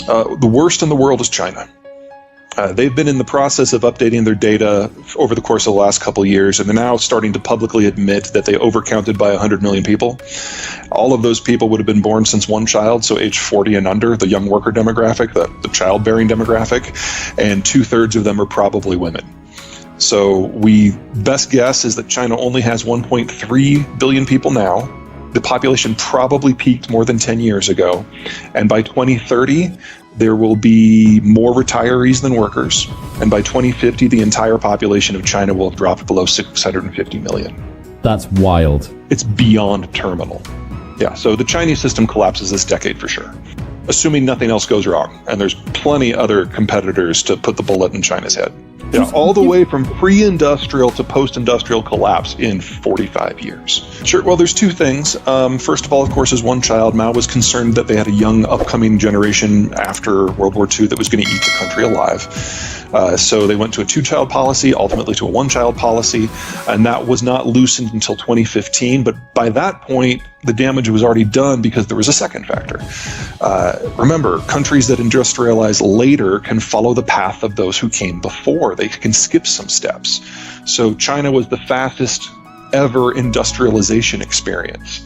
The worst in the world is China. They've been in the process of updating their data over the course of the last couple of years, and they're now starting to publicly admit that they overcounted by 100 million people. All of those people would have been born since one child, so age 40 and under, the young worker demographic, the childbearing demographic, and 2/3 of them are probably women. So best guess is that China only has 1.3 billion people now. The population probably peaked more than 10 years ago, and by 2030, there will be more retirees than workers, and by 2050, the entire population of China will have dropped below 650 million. That's wild. It's beyond terminal. Yeah, so the Chinese system collapses this decade for sure, assuming nothing else goes wrong, and there's plenty other competitors to put the bullet in China's head. Yeah, all the way from pre-industrial to post-industrial collapse in 45 years. Sure, well, there's two things. First of all, of course, is one child. Mao was concerned that they had a young upcoming generation after World War II that was going to eat the country alive. So they went to a two-child policy, ultimately to a one-child policy, and that was not loosened until 2015. But by that point, the damage was already done because there was a second factor. Remember, countries that industrialize later can follow the path of those who came before. They can skip some steps. So China was the fastest ever industrialization experience.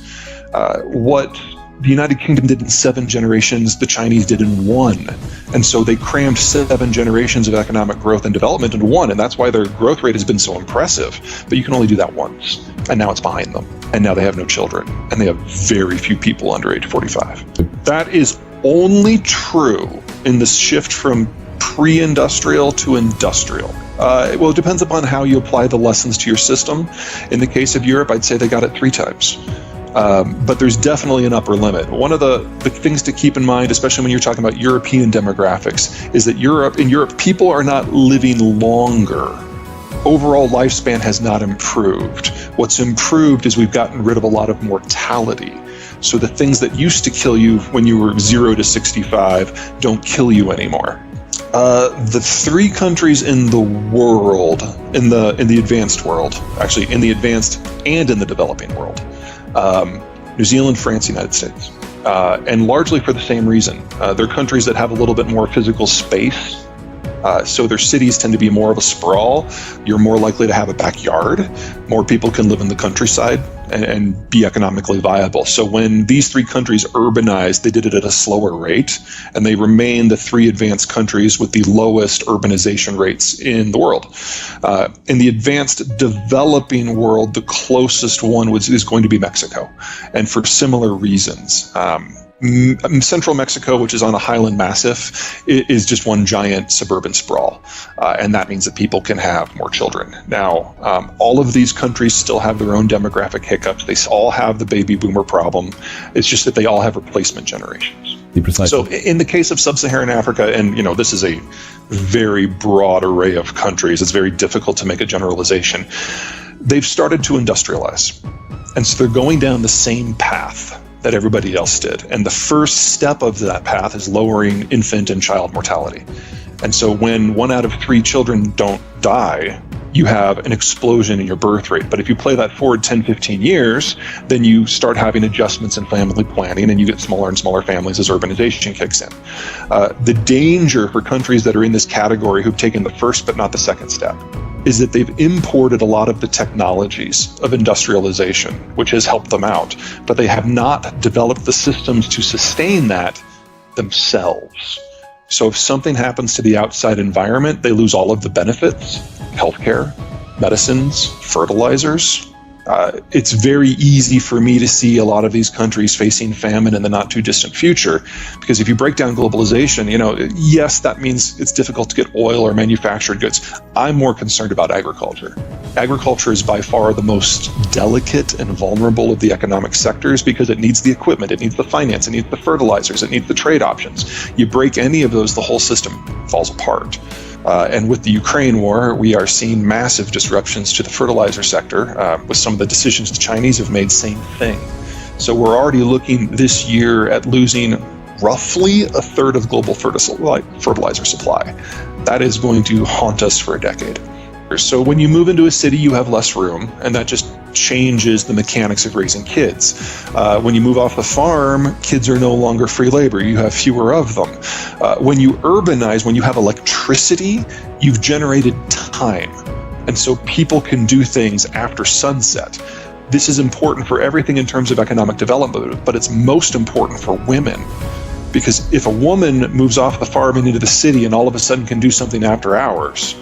What the United Kingdom did in 7 generations, the Chinese did in 1. And so they crammed 7 generations of economic growth and development into 1, and that's why their growth rate has been so impressive. But you can only do that once, and now it's behind them. And now they have no children, and they have very few people under age 45. That is only true in this shift from pre-industrial to industrial. Well, it depends upon how you apply the lessons to your system. In the case of Europe, I'd say they got it 3 times. But there's definitely an upper limit. One of the things to keep in mind, especially when you're talking about European demographics, is that in Europe, people are not living longer. Overall lifespan has not improved. What's improved is we've gotten rid of a lot of mortality. So the things that used to kill you when you were 0 to 65 don't kill you anymore. The 3 countries in the world, in the advanced world, actually in the advanced and in the developing world, New Zealand, France, United States, and largely for the same reason. They're countries that have a little bit more physical space, so their cities tend to be more of a sprawl. You're more likely to have a backyard. More people can live in the countryside and be economically viable. So when these 3 countries urbanized, they did it at a slower rate, and they remain the 3 advanced countries with the lowest urbanization rates in the world. In the advanced developing world, the closest one is going to be Mexico, and for similar reasons. Central Mexico, which is on a highland massif, is just one giant suburban sprawl, and that means that people can have more children. Now, all of these countries still have their own demographic hiccups. They all have the baby boomer problem. It's just that they all have replacement generations. So in the case of sub-Saharan Africa, and this is a very broad array of countries, it's very difficult to make a generalization. They've started to industrialize, and so they're going down the same path that everybody else did. And the first step of that path is lowering infant and child mortality. And so when 1 out of 3 children don't die, you have an explosion in your birth rate. But if you play that forward 10, 15 years, then you start having adjustments in family planning, and you get smaller and smaller families as urbanization kicks in. The danger for countries that are in this category who've taken the first but not the second step is that they've imported a lot of the technologies of industrialization, which has helped them out, but they have not developed the systems to sustain that themselves. So if something happens to the outside environment, they lose all of the benefits: healthcare, medicines, fertilizers. It's very easy for me to see a lot of these countries facing famine in the not too distant future, because if you break down globalization, yes, that means it's difficult to get oil or manufactured goods. I'm more concerned about agriculture. Agriculture is by far the most delicate and vulnerable of the economic sectors because it needs the equipment, it needs the finance, it needs the fertilizers, it needs the trade options. You break any of those, the whole system falls apart. And with the Ukraine war, we are seeing massive disruptions to the fertilizer sector. With some of the decisions the Chinese have made, same thing. So we're already looking this year at losing roughly 1/3 of global fertilizer supply. That is going to haunt us for a decade. So when you move into a city, you have less room, and that just changes the mechanics of raising kids. When you move off the farm, kids are no longer free labor. You have fewer of them. When you urbanize, when you have electricity, you've generated time. And so people can do things after sunset. This is important for everything in terms of economic development, but it's most important for women. Because if a woman moves off the farm and into the city and all of a sudden can do something after hours,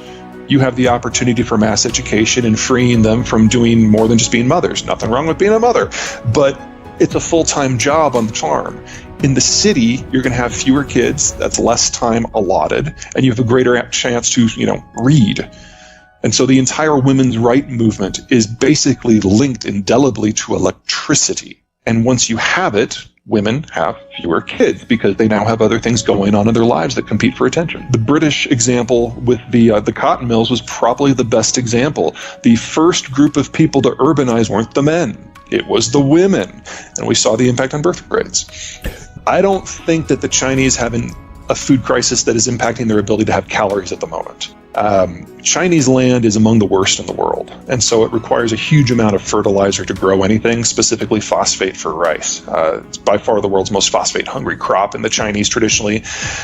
you have the opportunity for mass education and freeing them from doing more than just being mothers. Nothing wrong with being a mother, but it's a full-time job on the farm. In the city, you're going to have fewer kids, that's less time allotted, and you have a greater chance to, read. And so the entire women's right movement is basically linked indelibly to electricity. And once you have it, women have fewer kids because they now have other things going on in their lives that compete for attention. The British example with the cotton mills was probably the best example. The first group of people to urbanize weren't the men. It was the women. And we saw the impact on birth rates. I don't think that the Chinese have a food crisis that is impacting their ability to have calories at the moment. Chinese land is among the worst in the world, and so it requires a huge amount of fertilizer to grow anything, specifically phosphate for rice. It's by far the world's most phosphate-hungry crop, and the Chinese traditionally,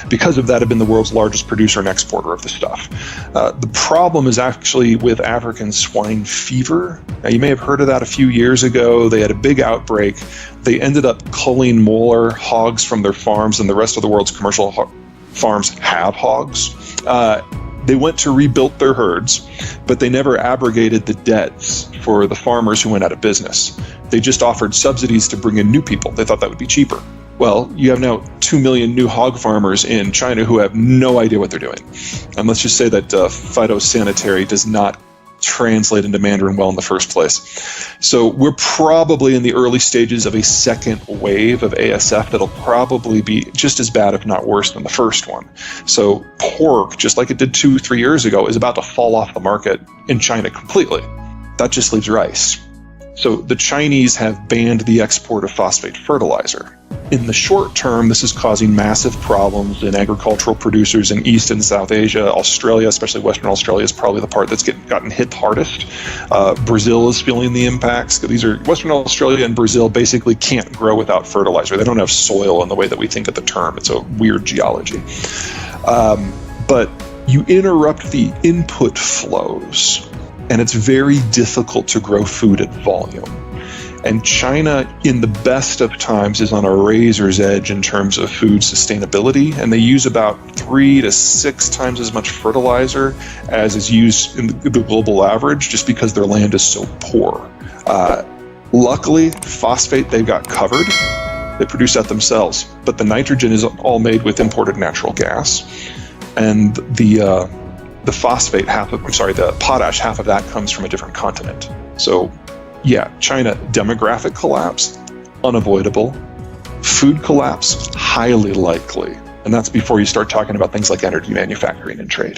because of that, have been the world's largest producer and exporter of the stuff. The problem is actually with African swine fever. Now, you may have heard of that a few years ago. They had a big outbreak. They ended up culling more hogs from their farms than the rest of the world's commercial farms have hogs. They went to rebuild their herds, but they never abrogated the debts for the farmers who went out of business. They just offered subsidies to bring in new people. They thought that would be cheaper. Well, you have now 2 million new hog farmers in China who have no idea what they're doing. And let's just say that phytosanitary does not translate into Mandarin well in the first place. So we're probably in the early stages of a second wave of ASF that'll probably be just as bad, if not worse, than the first one. So pork, just like it did 2-3 years ago, is about to fall off the market in China completely. That just leaves rice. So the Chinese have banned the export of phosphate fertilizer. In the short term, this is causing massive problems in agricultural producers in East and South Asia. Australia, especially Western Australia, is probably the part that's gotten hit hardest. Brazil is feeling the impacts. Western Australia and Brazil basically can't grow without fertilizer. They don't have soil in the way that we think of the term. It's a weird geology. But you interrupt the input flows, and it's very difficult to grow food at volume. And China, in the best of times, is on a razor's edge in terms of food sustainability, and they use about 3 to 6 times as much fertilizer as is used in the global average, just because their land is so poor. Luckily, phosphate they've got covered. They produce that themselves, but the nitrogen is all made with imported natural gas, and the phosphate, the potash, half of that comes from a different continent. So yeah, China, demographic collapse, unavoidable. Food collapse, highly likely. And that's before you start talking about things like energy manufacturing and trade.